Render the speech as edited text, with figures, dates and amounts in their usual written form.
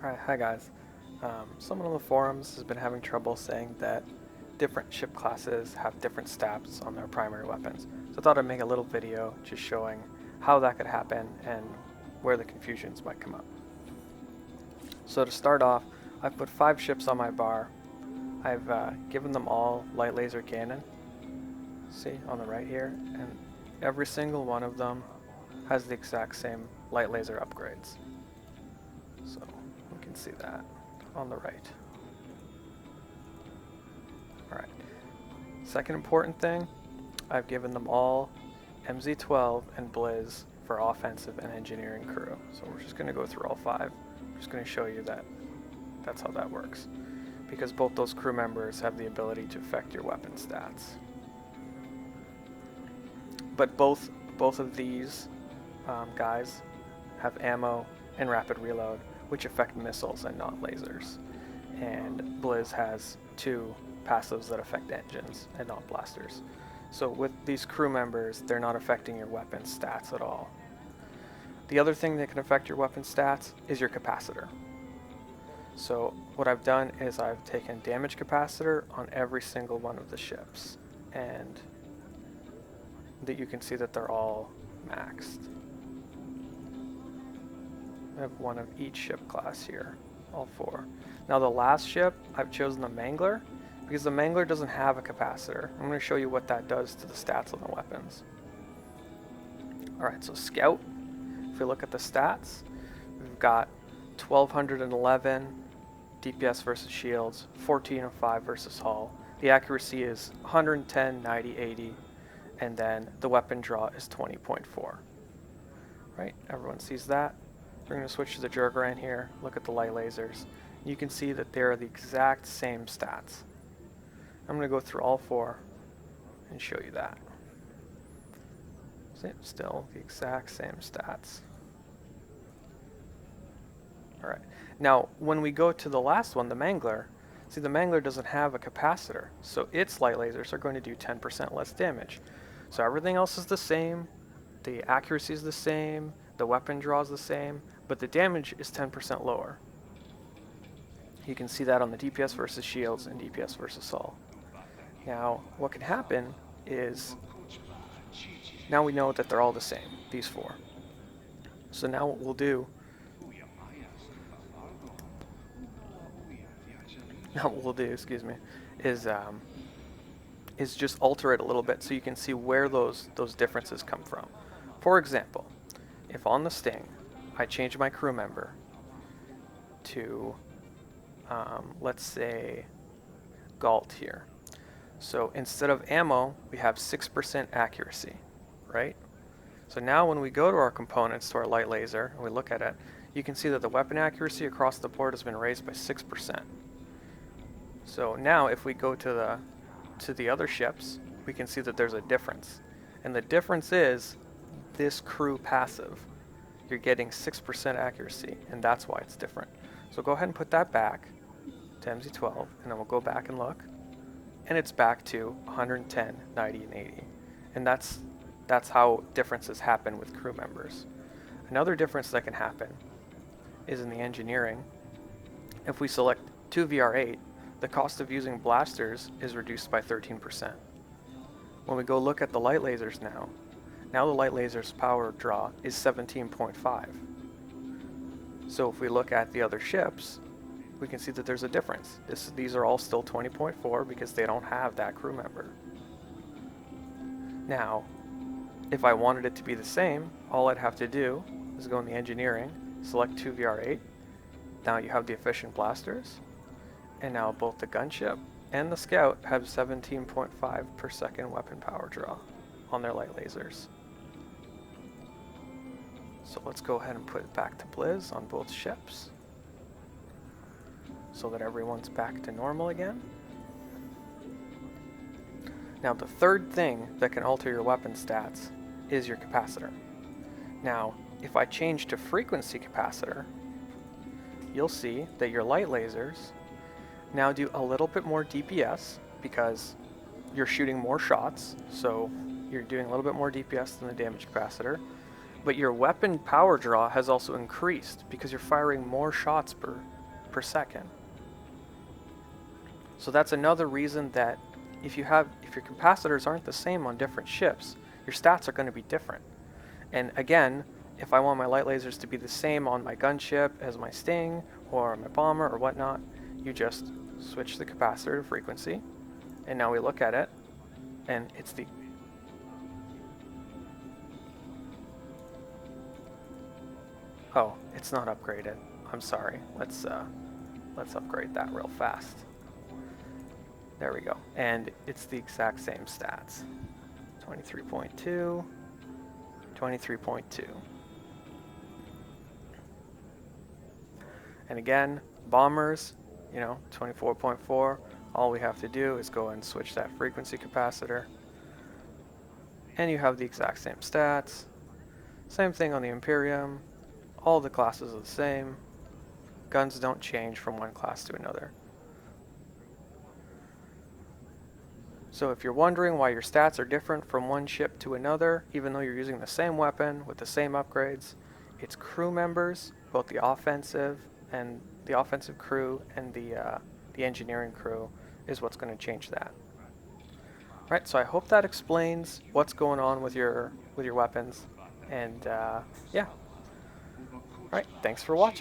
Alright, hi guys. Someone on the forums has been having trouble saying that different ship classes have different stats on their primary weapons. So I thought I'd make a little video just showing how that could happen and where the confusions might come up. So to start off, I've put 5 ships on my bar. I've given them all light laser cannon. See, on the right here. And every single one of them has the exact same light laser upgrades. So we can see that on the right. Alright. Second important thing, I've given them all MZ-12 and Blizz for offensive and engineering crew. So we're just going to go through all 5. I'm just going to show you that that's how that works. Because both those crew members have the ability to affect your weapon stats. But both of these guys have ammo and rapid reload, which affect missiles and not lasers. And Blizz has 2 passives that affect engines and not blasters. So with these crew members, they're not affecting your weapon stats at all. The other thing that can affect your weapon stats is your capacitor. So what I've done is I've taken damage capacitor on every single one of the ships, and that you can see that they're all maxed. I have one of each ship class here, all 4. Now the last ship, I've chosen the Mangler, because the Mangler doesn't have a capacitor. I'm going to show you what that does to the stats on the weapons. Alright, so Scout, if we look at the stats, we've got 1211 DPS versus shields, 1405 versus hull. The accuracy is 110, 90, 80, and then the weapon draw is 20.4. Right, everyone sees that. We're going to switch to the Jergaran here, look at the light lasers. You can see that they're the exact same stats. I'm going to go through all 4 and show you that. See, still the exact same stats. Alright, now when we go to the last one, the Mangler, see the Mangler doesn't have a capacitor, so its light lasers are going to do 10% less damage. So everything else is the same, the accuracy is the same, the weapon draw is the same, but the damage is 10% lower. You can see that on the DPS versus shields and DPS versus hull. Now, what can happen is, now we know that they're all the same, these 4. So now what we'll do, is just alter it a little bit so you can see where those differences come from. For example, if on the Sting, I change my crew member to, let's say, Galt here. So instead of ammo, we have 6% accuracy, right? So now when we go to our components, to our light laser, and we look at it, you can see that the weapon accuracy across the board has been raised by 6%. So now if we go to the other ships, we can see that there's a difference. And the difference is this crew passive. You're getting 6% accuracy, and that's why it's different. So go ahead and put that back to MZ-12, and then we'll go back and look. And it's back to 110, 90, and 80. And that's how differences happen with crew members. Another difference that can happen is in the engineering. If we select 2VR8, the cost of using blasters is reduced by 13%. When we go look at the light lasers now the light laser's power draw is 17.5. So if we look at the other ships, we can see that there's a difference. These are all still 20.4 because they don't have that crew member. Now, if I wanted it to be the same, all I'd have to do is go in the engineering, select 2VR8. Now you have the efficient blasters, and now both the gunship and the Scout have 17.5 per second weapon power draw on their light lasers. So let's go ahead and put it back to Blizz on both ships, so that everyone's back to normal again. Now the third thing that can alter your weapon stats is your capacitor. Now, if I change to frequency capacitor, you'll see that your light lasers now do a little bit more DPS because you're shooting more shots, so you're doing a little bit more DPS than the damage capacitor. But your weapon power draw has also increased because you're firing more shots per second. So that's another reason that if your capacitors aren't the same on different ships, your stats are going to be different. And again, if I want my light lasers to be the same on my gunship as my Sting or my bomber or whatnot, you just switch the capacitor to frequency, and now we look at it, and it's the oh, it's not upgraded. I'm sorry. Let's upgrade that real fast. There we go. And it's the exact same stats. 23.2, 23.2. And again, bombers, 24.4. All we have to do is go and switch that frequency capacitor. And you have the exact same stats. Same thing on the Imperium. All the classes are the same. Guns don't change from one class to another. So if you're wondering why your stats are different from one ship to another, even though you're using the same weapon with the same upgrades, it's crew members, both the offensive crew and the engineering crew is what's going to change that. Right, so I hope that explains what's going on with your weapons, and yeah. All right, thanks for watching.